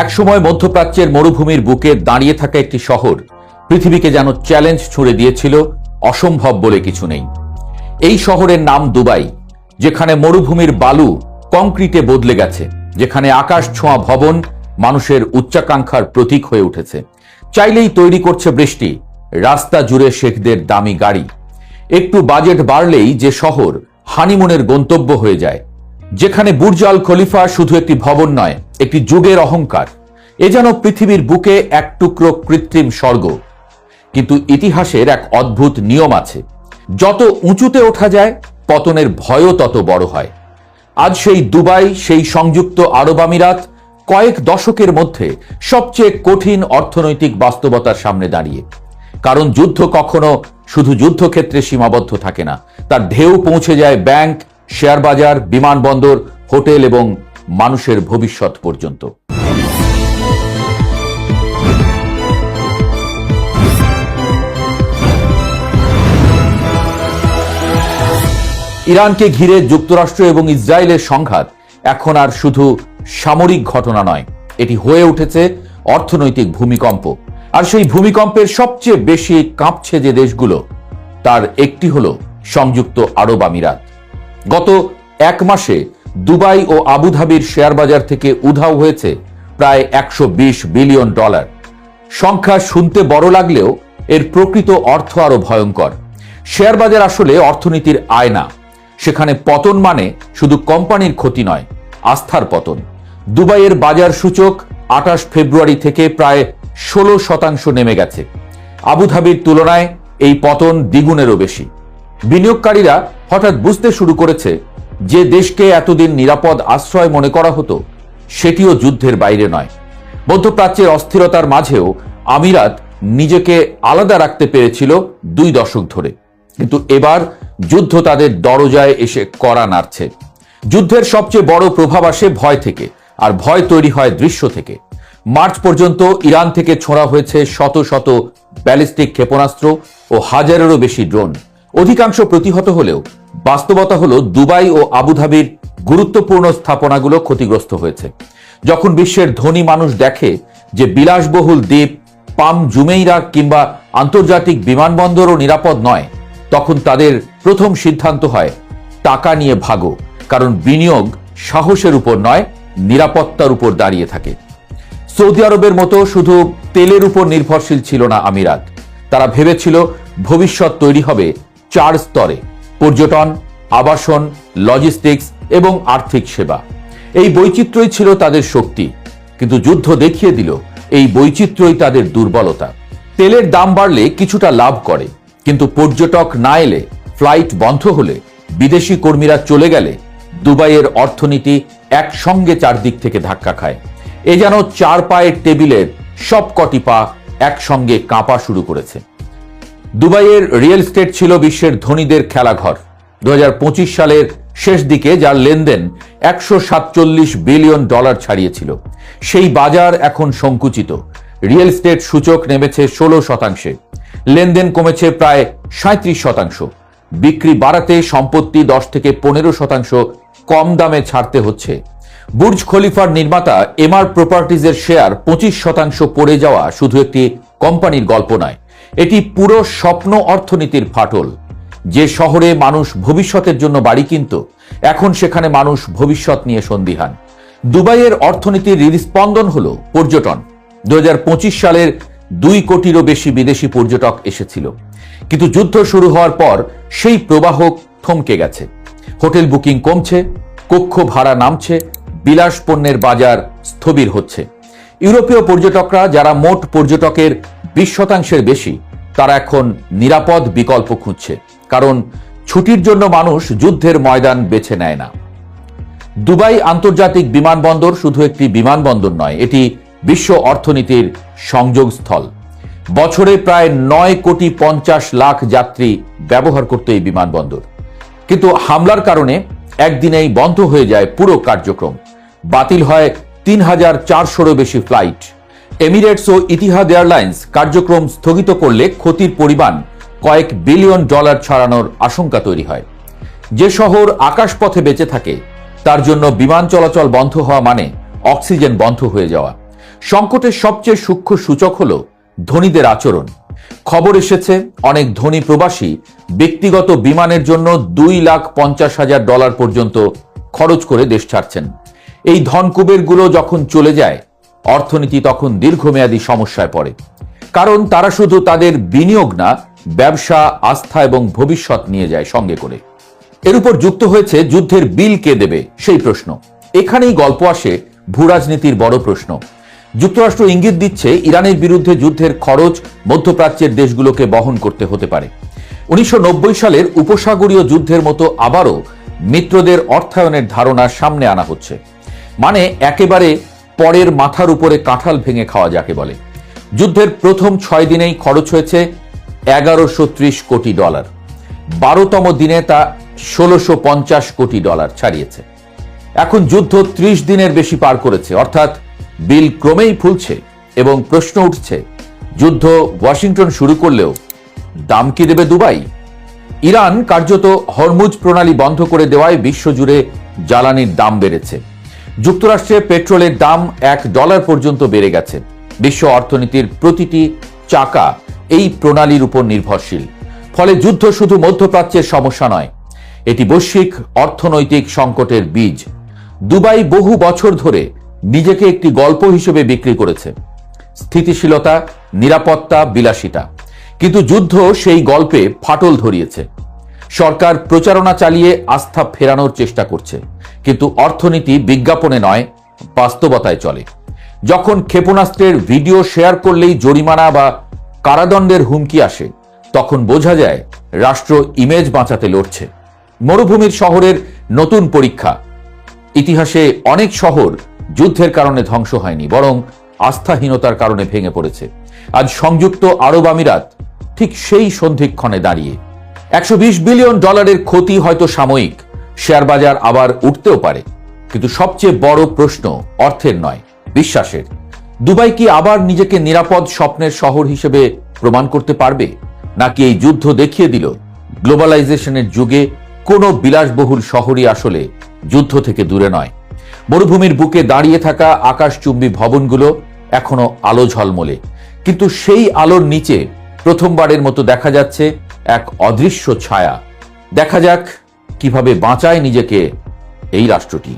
একসময় মধ্যপ্রাচ্যের মরুভূমির বুকে দাঁড়িয়ে থাকা একটি শহর পৃথিবীকে যেন চ্যালেঞ্জ ছুড়ে দিয়েছিল, অসম্ভব বলে কিছু নেই। এই শহরের নাম দুবাই, যেখানে মরুভূমির বালু কংক্রিটে বদলে গেছে, যেখানে আকাশ ছোঁয়া ভবন মানুষের উচ্চাকাঙ্ক্ষার প্রতীক হয়ে উঠেছে। চাইলেই তৈরি করছে বৃষ্টি, রাস্তা জুড়ে শেখদের দামি গাড়ি। একটু বাজেট বাড়লেই যে শহর হানিমুনের গন্তব্য হয়ে যায়, যেখানে বুর্জ আল খলিফা শুধু একটি ভবন নয়, একটি যুগের অহংকার। এ যেন পৃথিবীর বুকে এক টুকরো কৃত্রিম স্বর্গ। কিন্তু ইতিহাসের এক অদ্ভুত নিয়ম আছে, যত উঁচুতে ওঠা যায় পতনের ভয়ও তত বড় হয়। আজ সেই দুবাই, সেই সংযুক্ত আরব আমিরাত কয়েক দশকের মধ্যে সবচেয়ে কঠিন অর্থনৈতিক বাস্তবতার সামনে দাঁড়িয়ে। কারণ যুদ্ধ কখনো শুধু যুদ্ধক্ষেত্রে সীমাবদ্ধ থাকে না, তার ঢেউ পৌঁছে যায় ব্যাংক, শেয়ার বাজার, বিমানবন্দর, হোটেল এবং মানুষের ভবিষ্যৎ পর্যন্ত। ইরানকে ঘিরে যুক্তরাষ্ট্র এবং ইসরায়েলের সংঘাত এখন আর শুধু সামরিক ঘটনা নয়, এটি হয়ে উঠেছে অর্থনৈতিক ভূমিকম্প। আর সেই ভূমিকম্পের সবচেয়ে বেশি কাঁপছে যে দেশগুলো, তার একটি হলো সংযুক্ত আরব আমিরাত। গত এক মাসে দুবাই ও আবুধাবির শেয়ার বাজার থেকে উধাও হয়েছে প্রায় $120 বিলিয়ন। সংখ্যা শুনতে বড় লাগলেও এর প্রকৃত অর্থ আরো ভয়ঙ্কর। শেয়ার বাজার আসলে অর্থনীতির আয়না। সেখানে পতন মানে শুধু কোম্পানির ক্ষতি নয়, আস্থার পতন। দুবাইয়ের বাজার সূচক 28 ফেব্রুয়ারি থেকে প্রায় 16% নেমে গেছে। আবুধাবির তুলনায় এই পতন দ্বিগুণেরও বেশি। বিনিয়োগকারীরা হঠাৎ বুঝতে শুরু করেছে যে দেশকে এতদিন নিরাপদ আশ্রয় মনে করা হতো, সেটিও যুদ্ধের বাইরে নয়। মধ্যপ্রাচ্যের অস্থিরতার মাঝেও আমিরাত নিজেকে আলাদা রাখতে পেরেছিল 2 দশক ধরে। কিন্তু এবার যুদ্ধ তাদের দরজায় এসে কড়া নাড়ছে। যুদ্ধের সবচেয়ে বড় প্রভাব আসে ভয় থেকে, আর ভয় তৈরি হয় দৃশ্য থেকে। মার্চ পর্যন্ত ইরান থেকে ছোঁড়া হয়েছে শত শত ব্যালিস্টিক ক্ষেপণাস্ত্র ও হাজারেরও বেশি ড্রোন। অধিকাংশ প্রতিহত হলেও বাস্তবতা হলো দুবাই ও আবুধাবির গুরুত্বপূর্ণ স্থাপনাগুলো ক্ষতিগ্রস্ত হয়েছে। যখন বিশ্বের ধনী মানুষ দেখে যে বিলাসবহুল দ্বীপ, পাম জুমেইরা কিংবা আন্তর্জাতিক বিমানবন্দরও নিরাপদ নয়, তখন তাদের প্রথম সিদ্ধান্ত হয় টাকা নিয়ে ভাগো। কারণ বিনিয়োগ সাহসের উপর নয়, নিরাপত্তার উপর দাঁড়িয়ে থাকে। সৌদি আরবের মতো শুধু তেলের উপর নির্ভরশীল ছিল না আমিরাত। তারা ভেবেছিল ভবিষ্যৎ তৈরি হবে 4 স্তরে: পর্যটন, আবাসন, লজিস্টিক্স এবং আর্থিক সেবা। এই বৈচিত্র্যই ছিল তাদের শক্তি। কিন্তু যুদ্ধ দেখিয়ে দিল এই বৈচিত্র্যই তাদের দুর্বলতা। তেলের দাম বাড়লে কিছুটা লাভ করে, কিন্তু পর্যটক না এলে, ফ্লাইট বন্ধ হলে, বিদেশি কর্মীরা চলে গেলে দুবাইয়ের অর্থনীতি একসঙ্গে চারদিক থেকে ধাক্কা খায়। এ যেন 4 পায়ের টেবিলের সবকটি পা একসঙ্গে কাঁপা শুরু করেছে। দুবাইয়ের রিয়েল এস্টেট ছিল বিশ্বের ধনীদের খেলাঘর। 2025 সালের শেষ দিকে যার লেনদেন $147 বিলিয়ন ছাড়িয়েছিল, সেই বাজার এখন সংকুচিত। রিয়েল এস্টেট সূচক নেমেছে 16%, লেনদেন কমেছে প্রায় 37%। বিক্রি বাড়াতে সম্পত্তি 10 থেকে 15% কম দামে ছাড়তে হচ্ছে। বুর্জ খলিফার নির্মাতা এমআর প্রপার্টিজের শেয়ার 25% পড়ে যাওয়া শুধু একটি কোম্পানির গল্প নয়, এটি পুরো স্বপ্ন অর্থনীতির ফাটল। যে শহরে মানুষ ভবিষ্যতের জন্য বাড়ি কিনত, এখন সেখানে মানুষ ভবিষ্যৎ নিয়ে সন্দিহান। দুবাইয়ের অর্থনীতির হৃদস্পন্দন হল পর্যটন। 2025 সালের 2 কোটিরও বেশি বিদেশি পর্যটক এসেছিল। কিন্তু যুদ্ধ শুরু হওয়ার পর সেই প্রবাহ থমকে গেছে। হোটেল বুকিং কমছে, কক্ষ ভাড়া নামছে, বিলাস পণ্যের বাজার স্থবির হচ্ছে। ইউরোপীয় পর্যটকরা, যারা মোট পর্যটকের 20% বেশি, তারা এখন নিরাপদ বিকল্প খুঁজছে। কারণ ছুটির জন্য মানুষ যুদ্ধের ময়দান বেছে নেয় না। দুবাই আন্তর্জাতিক বিমানবন্দর শুধু একটি বিমানবন্দর নয়, এটি বিশ্ব অর্থনীতির সংযোগস্থল। বছরে প্রায় 9,50,00,000 যাত্রী ব্যবহার করত এই বিমানবন্দর। কিন্তু হামলার কারণে একদিনেই বন্ধ হয়ে যায় পুরো কার্যক্রম। বাতিল হয় 3,400-রও বেশি ফ্লাইট। এমিরেটস ও ইতিহাদ এয়ারলাইন্স কার্যক্রম স্থগিত করলে ক্ষতির পরিমাণ কয়েক বিলিয়ন ডলার ছাড়ানোর আশঙ্কা তৈরি হয়। যে শহর আকাশপথে বেঁচে থাকে, তার জন্য বিমান চলাচল বন্ধ হওয়া মানে অক্সিজেন বন্ধ হয়ে যাওয়া। সংকটের সবচেয়ে সূক্ষ্ম সূচক হলো ধনীদের আচরণ। খবর এসেছে অনেক ধনী প্রবাসী ব্যক্তিগত বিমানের জন্য $2,50,000 পর্যন্ত খরচ করে দেশ ছাড়ছেন। এই ধনকুবেরগুলো যখন চলে যায়, অর্থনীতি তখন দীর্ঘমেয়াদী সমস্যায় পড়ে। কারণ তারা শুধু তাদের বিনিয়োগ না, ব্যবসা, আস্থা এবং ভবিষ্যৎ নিয়ে যায় সঙ্গে করে। এর উপর যুক্ত হয়েছে যুদ্ধের বিল কে দেবে সেই প্রশ্ন। এখানেই গল্প আসে ভূরাজনীতির বড় প্রশ্ন। যুক্তরাষ্ট্র ইঙ্গিত দিচ্ছে ইরানের বিরুদ্ধে যুদ্ধের খরচ মধ্যপ্রাচ্যের দেশগুলোকে বহন করতে হতে পারে। 1990 সালের উপসাগরীয় যুদ্ধের মতো আবারও মিত্রদের অর্থায়নের ধারণা সামনে আনা হচ্ছে। মানে একেবারে পরের মাথার উপরে কাঁঠাল ভেঙে খাওয়া যাকে বলে। যুদ্ধের প্রথম 6 দিনেই খরচ হয়েছে $1130 কোটি। 12তম দিনে তা $1650 কোটি ছাড়িয়েছে। এখন যুদ্ধ 30 দিনের বেশি পার করেছে, অর্থাৎ বিল ক্রমেই ফুলছে এবং প্রশ্ন উঠছে, যুদ্ধ ওয়াশিংটন শুরু করলেও দাম কি দেবে দুবাই? ইরান কার্যত হরমুজ প্রণালী বন্ধ করে দেওয়ায় বিশ্বজুড়ে জ্বালানির দাম বেড়েছে। যুক্তরাষ্ট্রে পেট্রোলের দাম $1 পর্যন্ত বেড়ে গেছে। বিশ্ব অর্থনীতির প্রতিটি চাকা এই প্রণালীর উপর নির্ভরশীল। ফলে যুদ্ধ শুধু মধ্যপ্রাচ্যের সমস্যা নয়, এটি বৈশ্বিক অর্থনৈতিক সংকটের বীজ। দুবাই বহু বছর ধরে নিজেকে একটি গল্প হিসেবে বিক্রি করেছে, স্থিতিশীলতা, নিরাপত্তা, বিলাসিতা। কিন্তু যুদ্ধ সেই গল্পে ফাটল ধরিয়েছে। সরকার প্রচারণা চালিয়ে আস্থা ফেরানোর চেষ্টা করছে, কিন্তু অর্থনীতি বিজ্ঞাপনে নয়, বাস্তবতায় চলে। যখন ক্ষেপণাস্ত্রের ভিডিও শেয়ার করলেই জরিমানা বা কারাদণ্ডের হুমকি আসে, তখন বোঝা যায় রাষ্ট্র ইমেজ বাঁচাতে লড়ছে। মরুভূমির শহরের নতুন পরীক্ষা। ইতিহাসে অনেক শহর যুদ্ধের কারণে ধ্বংস হয়নি, বরং আস্থাহীনতার কারণে ভেঙে পড়েছে। আজ সংযুক্ত আরব আমিরাত ঠিক সেই সন্ধিক্ষণে দাঁড়িয়ে। $120 বিলিয়ন ক্ষতি হয়তো সাময়িক, শেয়ার বাজার আবার উঠতেও পারে, কিন্তু সবচেয়ে বড় প্রশ্ন অর্থের নয়, বিশ্বাসের। দুবাই কি আবার নিজেকে নিরাপদ স্বপ্নের শহর হিসেবে প্রমাণ করতে পারবে, নাকি এই যুদ্ধ দেখিয়ে দিল গ্লোবালাইজেশনের যুগে কোনো বিলাসবহুল শহরই আসলে যুদ্ধ থেকে দূরে নয়? মরুভূমির বুকে দাঁড়িয়ে থাকা আকাশচুম্বী ভবনগুলো এখনো আলো ঝলমলে, কিন্তু সেই আলোর নিচে প্রথমবারের মতো দেখা যাচ্ছে এক অদৃশ্য ছায়া। দেখা যাক কিভাবে বাঁচায় নিজেকে এই রাষ্ট্রটি।